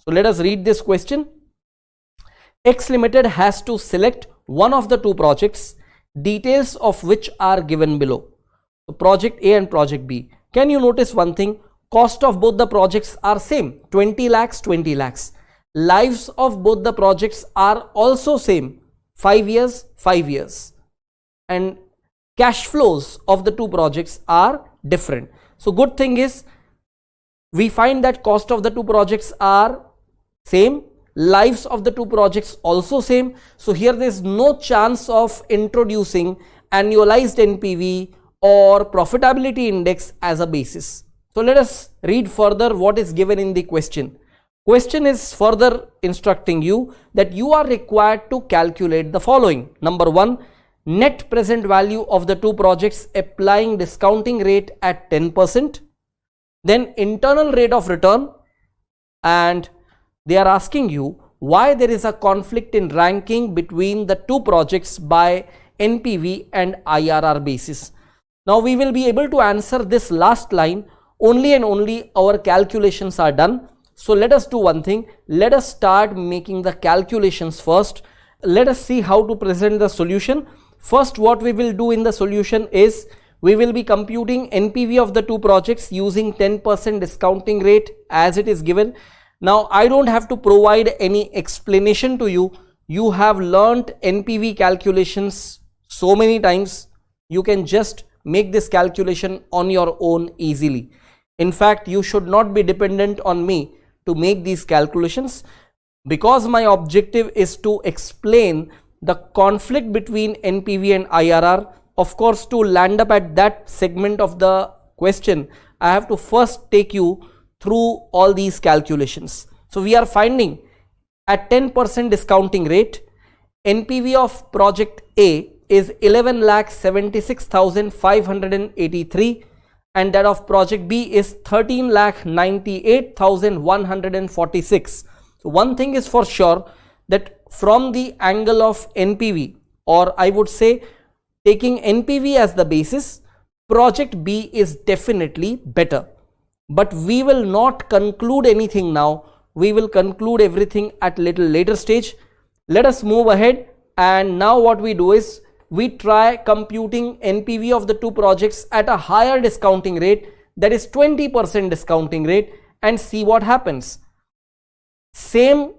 So let us read this question. X Limited has to select one of the two projects, details of which are given below. So project A and project B. Can you notice one thing? Cost of both the projects are same, 20 lakhs, 20 lakhs. Lives of both the projects are also same, 5 years, 5 years. And cash flows of the two projects are different. So good thing is, we find that cost of the two projects are same, lives of the two projects also same. So here there is no chance of introducing annualized NPV or profitability index as a basis. So let us read further what is given in the question. Question is further instructing you that you are required to calculate the following. Number 1, net present value of the two projects applying discounting rate at 10%. Then internal rate of return, and they are asking you why there is a conflict in ranking between the two projects by NPV and IRR basis. Now we will be able to answer this last line only and only our calculations are done. So let us do one thing. Let us start making the calculations first. Let us see how to present the solution. First, what we will do in the solution is we will be computing NPV of the two projects using 10% discounting rate as it is given. Now I don't have to provide any explanation to you. You have learnt NPV calculations so many times. You can just make this calculation on your own easily. In fact, you should not be dependent on me to make these calculations, because my objective is to explain the conflict between NPV and IRR. Of course, to land up at that segment of the question, I have to first take you through all these calculations. So we are finding at 10% discounting rate, NPV of project A is 11,76,583 and that of project B is 13,98,146. So one thing is for sure, that from the angle of NPV, or I would say taking NPV as the basis, project B is definitely better. But we will not conclude anything now. We will conclude everything at little later stage. Let us move ahead, and now what we do is we try computing NPV of the two projects at a higher discounting rate, that is 20% discounting rate, and see what happens. Same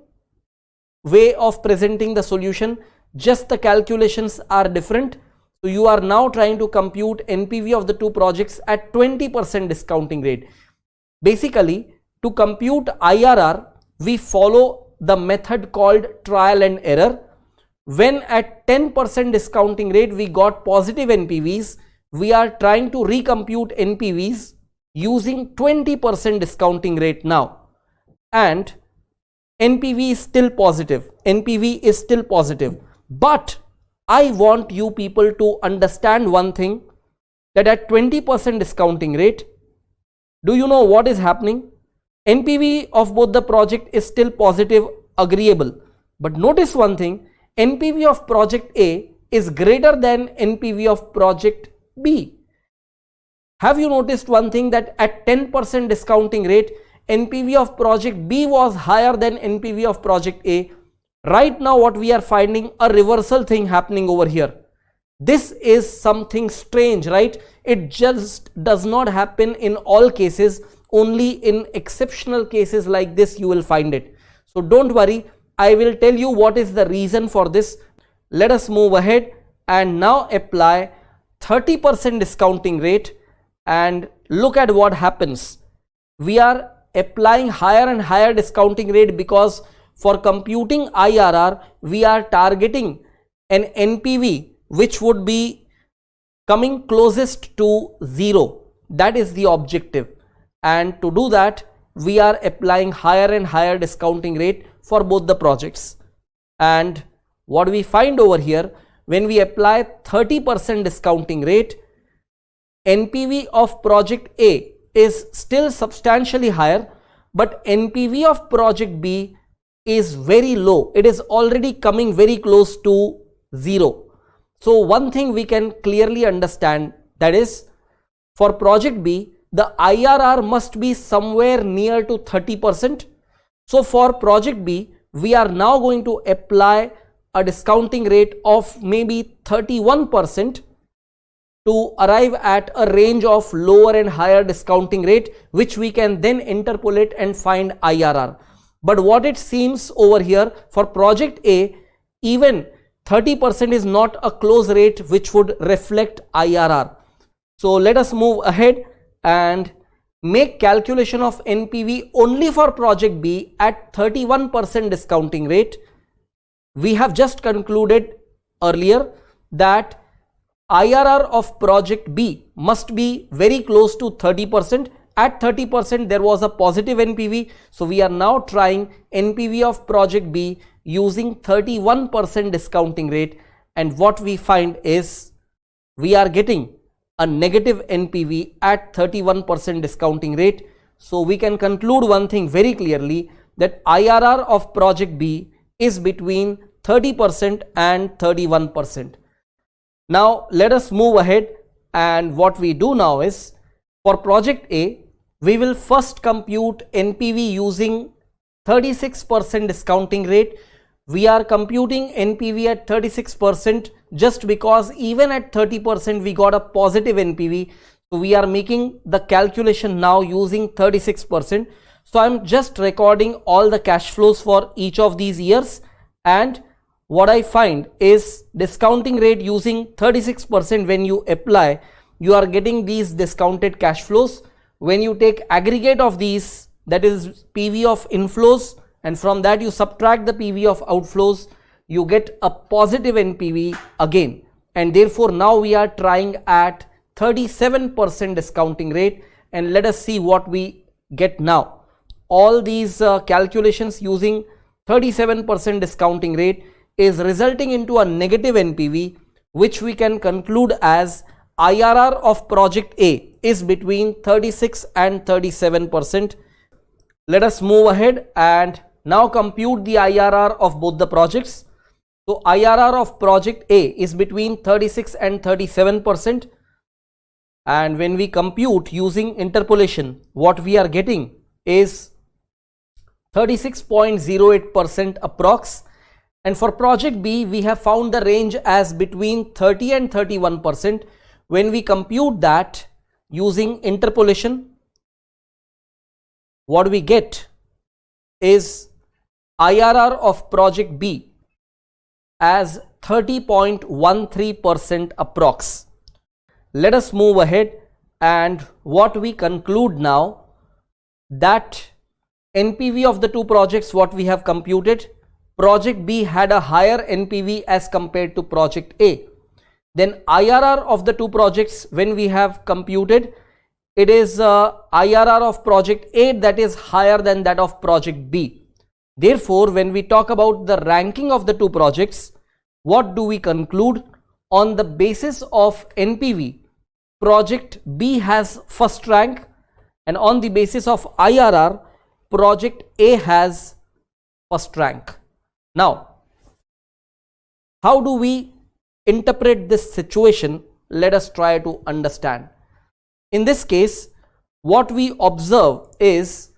way of presenting the solution, just the calculations are different. So you are now trying to compute NPV of the two projects at 20% discounting rate. Basically, to compute IRR, we follow the method called trial and error. When at 10% discounting rate we got positive NPVs, we are trying to recompute NPVs using 20% discounting rate now, and NPV is still positive. NPV is still positive. But I want you people to understand one thing, that at 20% discounting rate, do you know what is happening? NPV of both the project is still positive, agreeable. But notice one thing, NPV of project A is greater than NPV of project B. Have you noticed one thing, that at 10% discounting rate, NPV of project B was higher than NPV of project A? Right now what we are finding, a reversal thing happening over here. This is something strange, right? It just does not happen in all cases. Only in exceptional cases like this you will find it. So don't worry, I will tell you what is the reason for this. Let us move ahead and now apply 30% discounting rate and look at what happens. We are applying higher and higher discounting rate because for computing IRR, we are targeting an NPV which would be coming closest to 0. That is the objective. And to do that, we are applying higher and higher discounting rate for both the projects. And what we find over here, when we apply 30% discounting rate, NPV of project A is still substantially higher, but NPV of project B is very low. It is already coming very close to 0. So one thing we can clearly understand, that is, for project B, the IRR must be somewhere near to 30%. So for project B, we are now going to apply a discounting rate of maybe 31% to arrive at a range of lower and higher discounting rate, which we can then interpolate and find IRR. But what it seems over here for project A, even 30% is not a close rate which would reflect IRR. So let us move ahead and make calculation of NPV only for project B at 31% discounting rate. We have just concluded earlier that IRR of project B must be very close to 30%. At 30% there was a positive NPV. So we are now trying NPV of project B using 31% discounting rate, and what we find is we are getting a negative NPV at 31% discounting rate. So we can conclude one thing very clearly, that IRR of project B is between 30% and 31%. Now let us move ahead, and what we do now is for project A, we will first compute NPV using 36% discounting rate. We are computing NPV at 36% just because even at 30% we got a positive NPV. So we are making the calculation now using 36%. So I'm just recording all the cash flows for each of these years, and what I find is discounting rate using 36%, when you apply, you are getting these discounted cash flows. When you take aggregate of these, that is PV of inflows, and from that you subtract the PV of outflows, you get a positive NPV again. And therefore now we are trying at 37% discounting rate, and let us see what we get now. All these calculations using 37% discounting rate is resulting into a negative NPV, which we can conclude as IRR of project A is between 36 and 37%. Let us move ahead and now compute the IRR of both the projects. So IRR of project A is between 36 and 37%, and when we compute using interpolation, what we are getting is 36.08% approx. And for project B, we have found the range as between 30 and 31%. When we compute that using interpolation, what we get is IRR of project B as 30.13% approx. Let us move ahead, and what we conclude now, that NPV of the two projects what we have computed, project B had a higher NPV as compared to project A. Then IRR of the two projects when we have computed, it is IRR of project A that is higher than that of project B. Therefore, when we talk about the ranking of the two projects, what do we conclude? On the basis of NPV, project B has first rank, and on the basis of IRR, project A has first rank. Now, how do we interpret this situation? Let us try to understand. In this case, what we observe is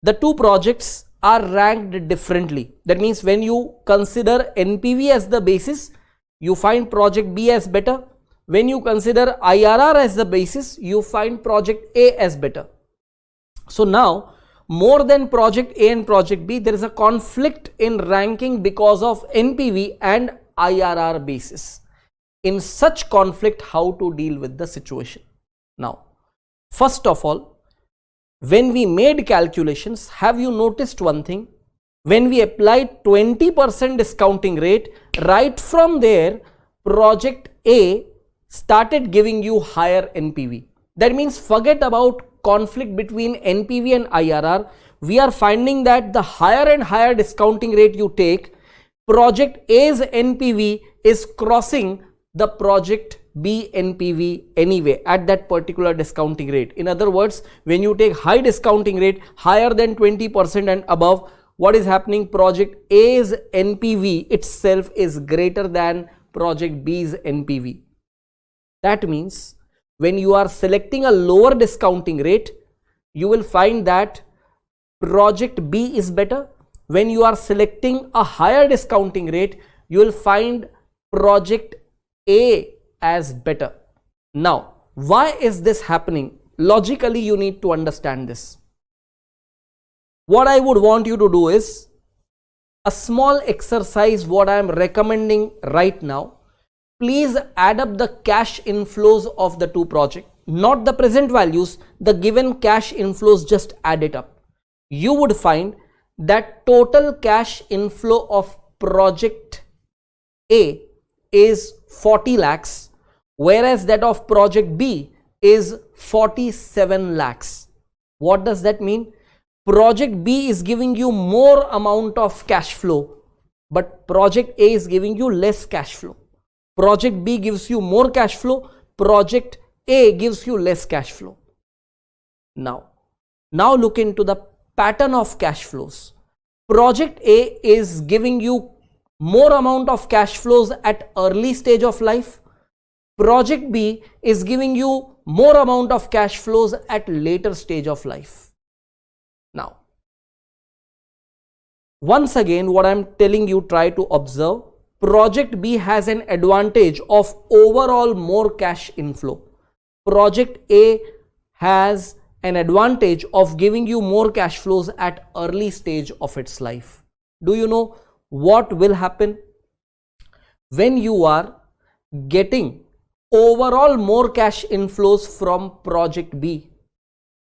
the two projects are ranked differently. That means when you consider NPV as the basis, you find project B as better. When you consider IRR as the basis, you find project A as better. So now, more than project A and project B, there is a conflict in ranking because of NPV and IRR basis. In such conflict, how to deal with the situation? Now, first of all, when we made calculations, have you noticed one thing? When we applied 20% discounting rate, right from there, project A started giving you higher NPV. That means forget about conflict between NPV and IRR. We are finding that the higher and higher discounting rate you take, project A's NPV is crossing the project B NPV anyway at that particular discounting rate. In other words, when you take high discounting rate higher than 20% and above, what is happening? Project A's NPV itself is greater than project B's NPV. That means when you are selecting a lower discounting rate, you will find that project B is better. When you are selecting a higher discounting rate, you will find project A as better. Now, why is this happening? Logically, you need to understand this. What I would want you to do is a small exercise, what I am recommending right now. Please add up the cash inflows of the two projects, not the present values, the given cash inflows, just add it up. You would find that total cash inflow of project A is 40 lakhs, whereas that of project B is 47 lakhs. What does that mean? Project B is giving you more amount of cash flow, but project A is giving you less cash flow. Project B gives you more cash flow, project A gives you less cash flow. Now look into the pattern of cash flows. Project A is giving you more amount of cash flows at early stage of life. Project B is giving you more amount of cash flows at later stage of life. Now, once again, what I am telling you, try to observe. Project B has an advantage of overall more cash inflow. Project A has an advantage of giving you more cash flows at early stage of its life. Do you know what will happen when you are getting overall more cash inflows from project B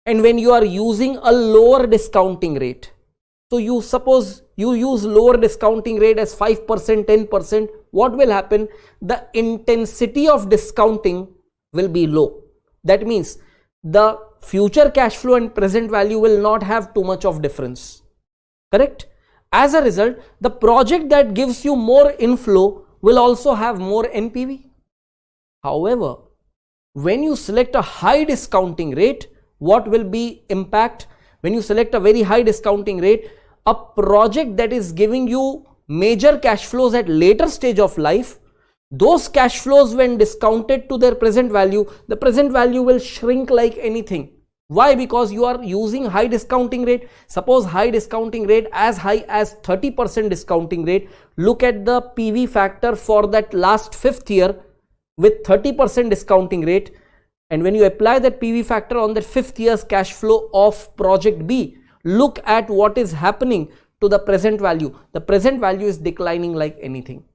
and when you are using a lower discounting rate? So you suppose you use lower discounting rate as 5%, 10%. What will happen? The intensity of discounting will be low. That means the future cash flow and present value will not have too much of difference. Correct? As a result, the project that gives you more inflow will also have more NPV. However, when you select a high discounting rate, what will be impact? When you select a very high discounting rate, a project that is giving you major cash flows at later stage of life, those cash flows when discounted to their present value, the present value will shrink like anything. Why? Because you are using high discounting rate. Suppose high discounting rate as high as 30% discounting rate. Look at the PV factor for that last 5th year with 30% discounting rate, and when you apply that PV factor on that 5th year's cash flow of project B, look at what is happening to the present value. The present value is declining like anything.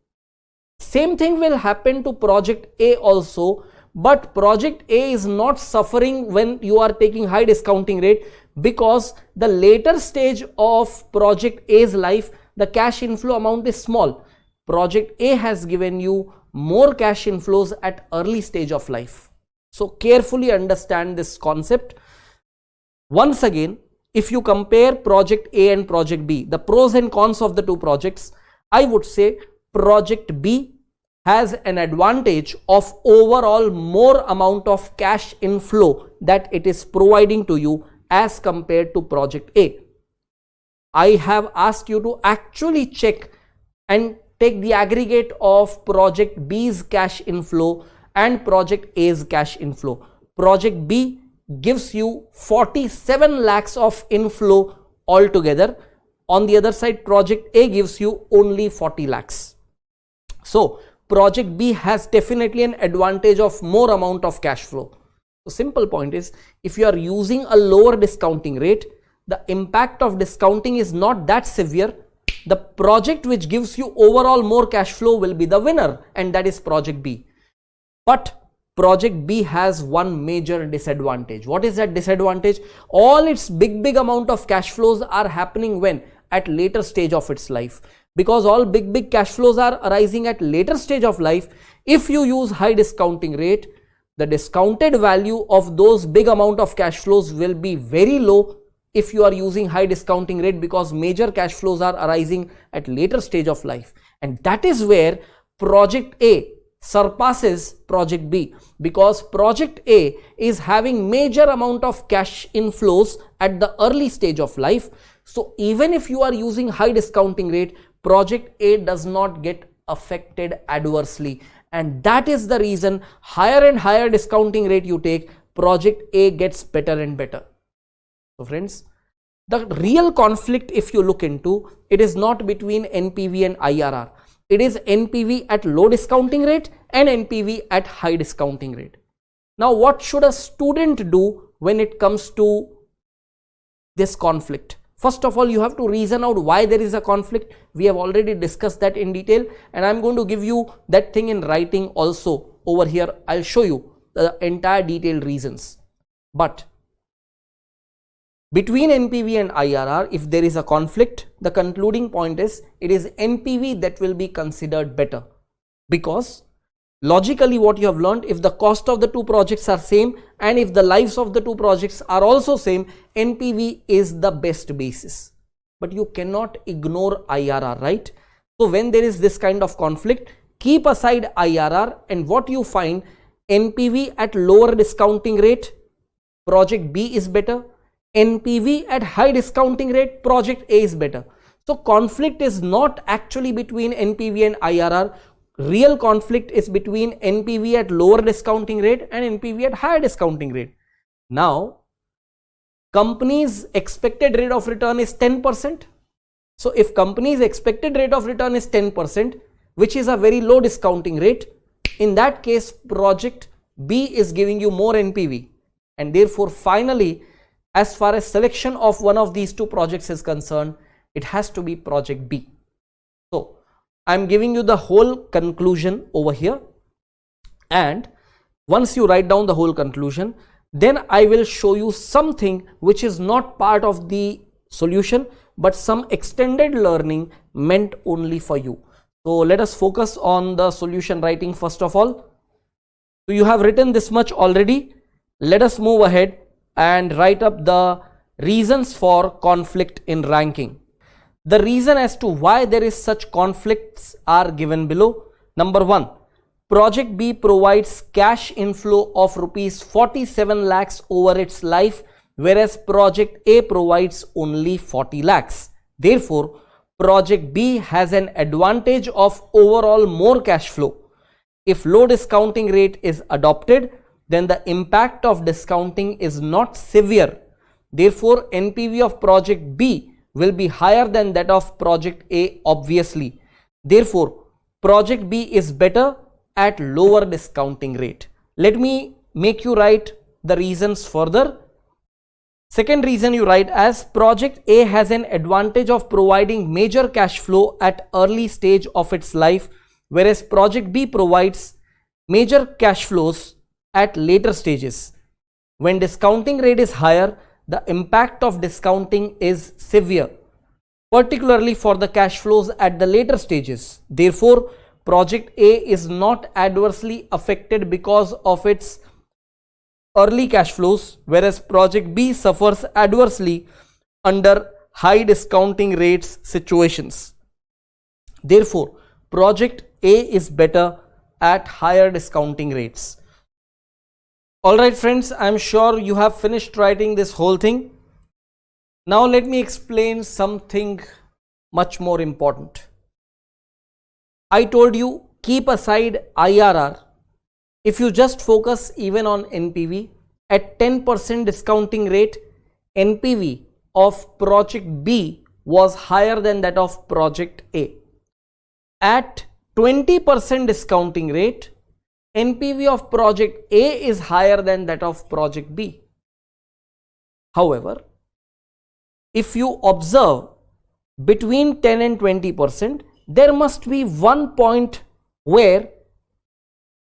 Same thing will happen to project A also, but project A is not suffering when you are taking high discounting rate, because the later stage of project A's life, the cash inflow amount is small. Project A has given you more cash inflows at early stage of life. So carefully understand this concept. Once again, if you compare project A and project B, the pros and cons of the two projects, I would say project B has an advantage of overall more amount of cash inflow that it is providing to you as compared to project A. I have asked you to actually check and take the aggregate of project B's cash inflow and project A's cash inflow. Project B gives you 47 lakhs of inflow altogether. On the other side, project A gives you only 40 lakhs. So project B has definitely an advantage of more amount of cash flow. The simple point is, if you are using a lower discounting rate, the impact of discounting is not that severe. The project which gives you overall more cash flow will be the winner, and that is project B. But project B has one major disadvantage. What is that disadvantage? All its big amount of cash flows are happening when? At later stage of its life. Because all big cash flows are arising at later stage of life, if you use high discounting rate, the discounted value of those big amount of cash flows will be very low if you are using high discounting rate, because major cash flows are arising at later stage of life. And that is where project A surpasses project B, because project A is having major amount of cash inflows at the early stage of life. So even if you are using high discounting rate, project A does not get affected adversely. And that is the reason higher and higher discounting rate you take, project A gets better and better. So friends, The real conflict, if you look into, it is not between NPV and IRR. It is NPV at low discounting rate and NPV at high discounting rate. Now, what should a student do when it comes to this conflict? First of all, you have to reason out why there is a conflict. We have already discussed that in detail, and I'm going to give you that thing in writing also over here. I'll show you the entire detailed reasons. But between NPV and IRR, if there is a conflict, the concluding point is it is NPV that will be considered better, because logically what you have learned, if the cost of the two projects are same and if the lives of the two projects are also same, NPV is the best basis. But you cannot ignore IRR, right? So when there is this kind of conflict, keep aside IRR, and what you find, NPV at lower discounting rate, project B is better. NPV at high discounting rate, project A is better. So conflict is not actually between NPV and IRR. Real conflict is between NPV at lower discounting rate and NPV at higher discounting rate. Now, company's expected rate of return is 10%. So if company's expected rate of return is 10%, which is a very low discounting rate, in that case, project B is giving you more NPV, and therefore finally, as far as selection of one of these two projects is concerned, it has to be project B. So I'm giving you the whole conclusion over here, and once you write down the whole conclusion, then I will show you something which is not part of the solution but some extended learning meant only for you. So let us focus on the solution writing first of all. So you have written this much already. Let us move ahead and write up the reasons for conflict in ranking. The reason as to why there is such conflicts are given below. Number 1, project B provides cash inflow of rupees 47 lakhs over its life, whereas project A provides only 40 lakhs. Therefore, project B has an advantage of overall more cash flow. If low discounting rate is adopted, then the impact of discounting is not severe. Therefore, NPV of project B will be higher than that of project A, obviously. Therefore, project B is better at lower discounting rate. Let me make you write the reasons further. Second reason you write as project A has an advantage of providing major cash flow at early stage of its life, whereas project B provides major cash flows at later stages. When discounting rate is higher, the impact of discounting is severe, particularly for the cash flows at the later stages. Therefore, project A is not adversely affected because of its early cash flows, whereas project B suffers adversely under high discounting rates situations. Therefore, project A is better at higher discounting rates. Alright friends, I am sure you have finished writing this whole thing. Now let me explain something much more important. I told you keep aside IRR. If you just focus even on NPV, at 10% discounting rate, NPV of project B was higher than that of project A. At 20% discounting rate, NPV of project A is higher than that of project B. However, if you observe between 10 and 20%, there must be one point where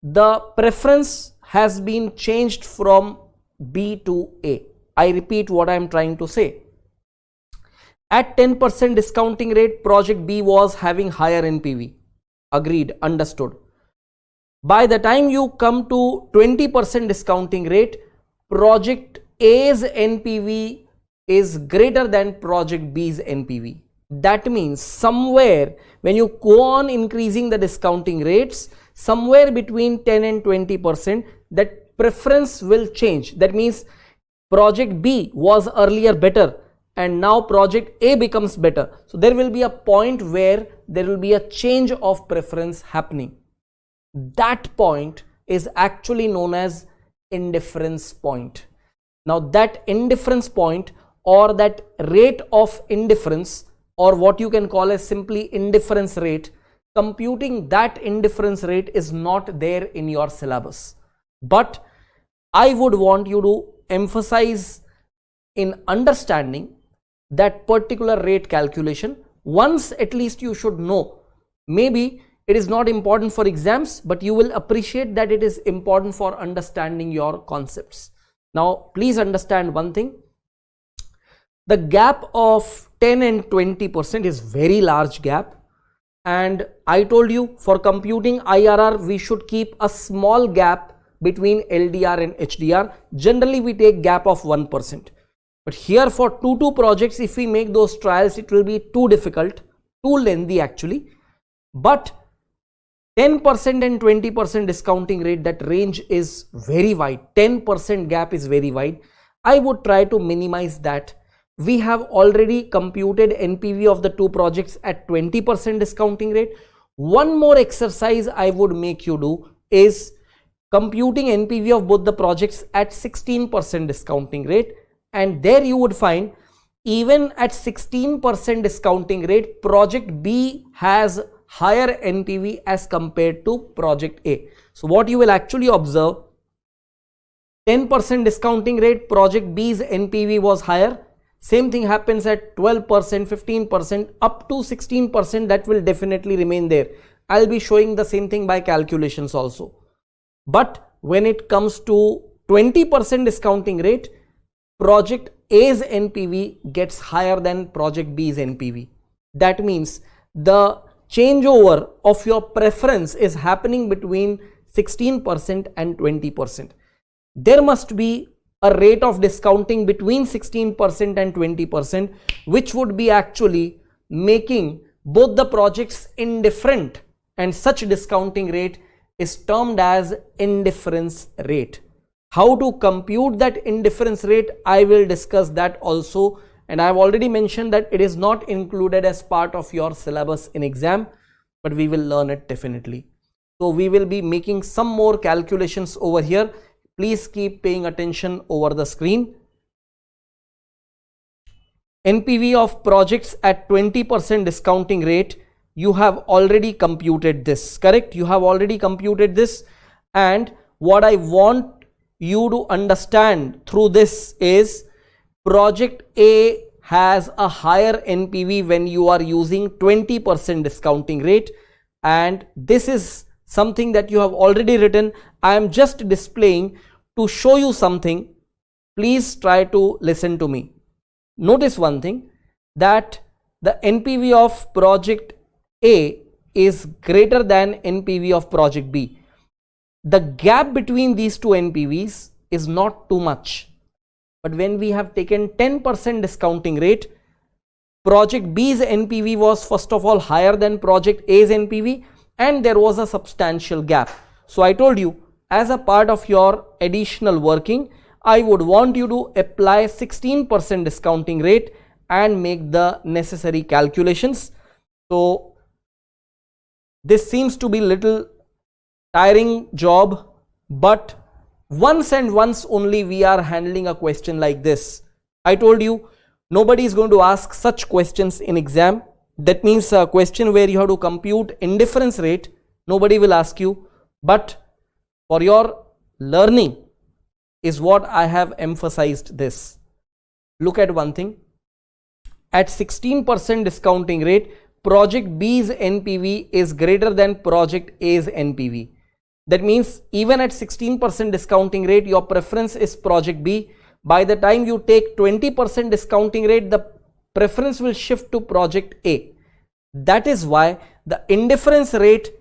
the preference has been changed from B to A. I repeat what I am trying to say. At 10% discounting rate, project B was having higher NPV. Agreed, understood. By the time you come to 20% discounting rate, project A's NPV is greater than project B's NPV. That means somewhere when you go on increasing the discounting rates, somewhere between 10 and 20%, that preference will change. That means project B was earlier better and now project A becomes better. So there will be a point where there will be a change of preference happening. That point is actually known as indifference point. Now that indifference point or that rate of indifference, or what you can call as simply indifference rate, computing that indifference rate is not there in your syllabus. But I would want you to emphasize in understanding that particular rate calculation. Once at least you should know. Maybe it is not important for exams, but you will appreciate that it is important for understanding your concepts. Now, please understand one thing. The gap of 10 and 20% is very large gap. And I told you for computing IRR, we should keep a small gap between LDR and HDR. Generally, we take gap of 1%. But here for two projects, if we make those trials, it will be too difficult, too lengthy actually. But 10% and 20% discounting rate, that range is very wide. 10% gap is very wide. I would try to minimize that. We have already computed NPV of the two projects at 20% discounting rate. One more exercise I would make you do is computing NPV of both the projects at 16% discounting rate. And there you would find even at 16% discounting rate, project B has higher NPV as compared to project A. So what you will actually observe, 10% discounting rate, project B's NPV was higher. Same thing happens at 12%, 15%, up to 16%, that will definitely remain there. I'll be showing the same thing by calculations also. But when it comes to 20% discounting rate, project A's NPV gets higher than project B's NPV. That means the changeover of your preference is happening between 16% and 20%. There must be a rate of discounting between 16% and 20%, which would be actually making both the projects indifferent, and such discounting rate is termed as indifference rate. How to compute that indifference rate, I will discuss that also, and I have already mentioned that it is not included as part of your syllabus in exam, but we will learn it definitely. So we will be making some more calculations over here. Please keep paying attention over the screen. NPV of projects at 20% discounting rate, you have already computed this, correct? You have already computed this, and what I want you to understand through this is project A has a higher NPV when you are using 20% discounting rate, and this is something that you have already written. I am just displaying to show you something. Please try to listen to me. Notice one thing, that the NPV of project A is greater than NPV of project B. The gap between these two NPVs is not too much. But when we have taken 10% discounting rate, project B's NPV was first of all higher than project A's NPV, and there was a substantial gap. So I told you, as a part of your additional working, I would want you to apply 16% discounting rate and make the necessary calculations. So this seems to be little tiring job, but once and once only we are handling a question like this. I told you, nobody is going to ask such questions in exam. That means a question where you have to compute indifference rate, nobody will ask you. But for your learning is what I have emphasized this. Look at one thing. At 16% discounting rate, project B's NPV is greater than project A's NPV. That means even at 16% discounting rate, your preference is project B. By the time you take 20% discounting rate, the preference will shift to project A. That is why the indifference rate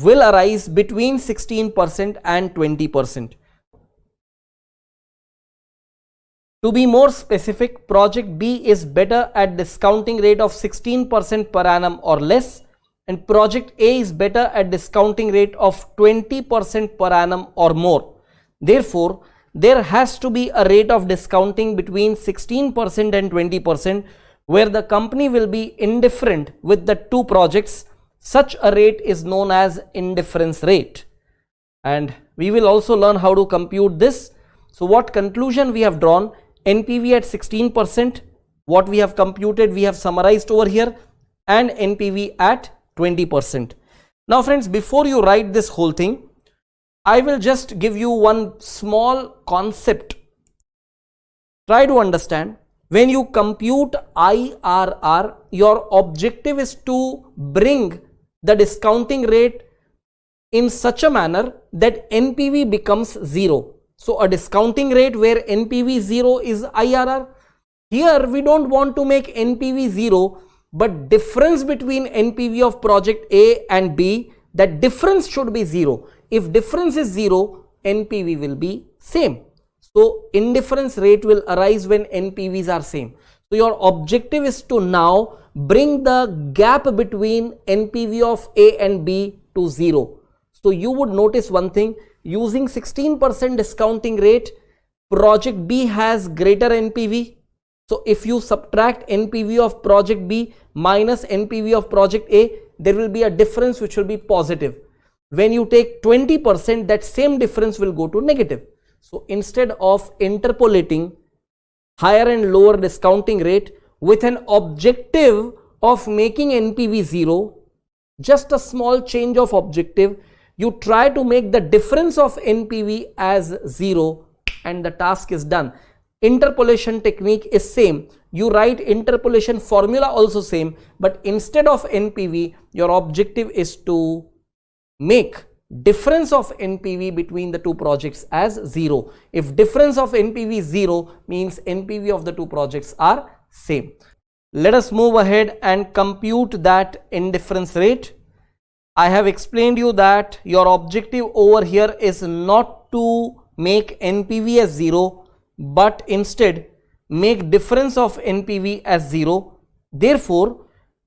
will arise between 16% and 20%. To be more specific, project B is better at discounting rate of 16% per annum or less, and project A is better at discounting rate of 20% per annum or more. Therefore, there has to be a rate of discounting between 16% and 20% where the company will be indifferent with the two projects. Such a rate is known as indifference rate, and we will also learn how to compute this. So what conclusion we have drawn? NPV at 16%, what we have computed, we have summarized over here, and NPV at 20%. Now friends, before you write this whole thing, I will just give you one small concept. Try to understand. When you compute IRR, your objective is to bring the discounting rate in such a manner that NPV becomes 0. So a discounting rate where NPV 0 is IRR. Here we don't want to make NPV 0, but difference between NPV of project A and B, that difference should be 0. If difference is 0, NPV will be same. So indifference rate will arise when NPVs are same. So your objective is to now bring the gap between NPV of A and B to 0. So you would notice one thing, using 16% discounting rate, project B has greater NPV. So if you subtract NPV of project B minus NPV of project A, there will be a difference which will be positive. When you take 20%, that same difference will go to negative. So instead of interpolating higher and lower discounting rate with an objective of making NPV 0, just a small change of objective, you try to make the difference of NPV as 0 and the task is done. Interpolation technique is same. You write interpolation formula also same, but instead of NPV, your objective is to make difference of NPV between the two projects as 0. If difference of NPV is 0, means NPV of the two projects are same. Let us move ahead and compute that indifference rate. I have explained you that your objective over here is not to make NPV as 0, but instead make difference of NPV as 0. Therefore,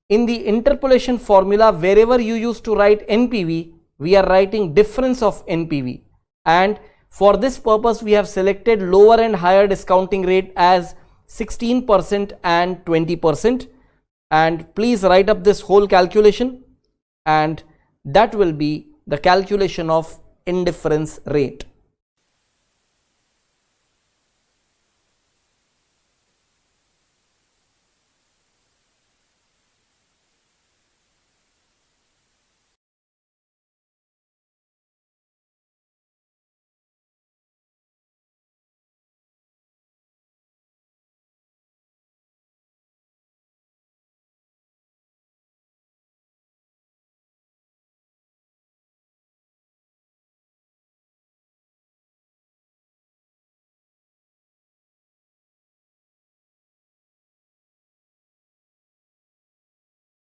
in the interpolation formula, wherever you used to write NPV, we are writing difference of NPV, and for this purpose we have selected lower and higher discounting rate as 16% and 20%, and please write up this whole calculation, and that will be the calculation of indifference rate.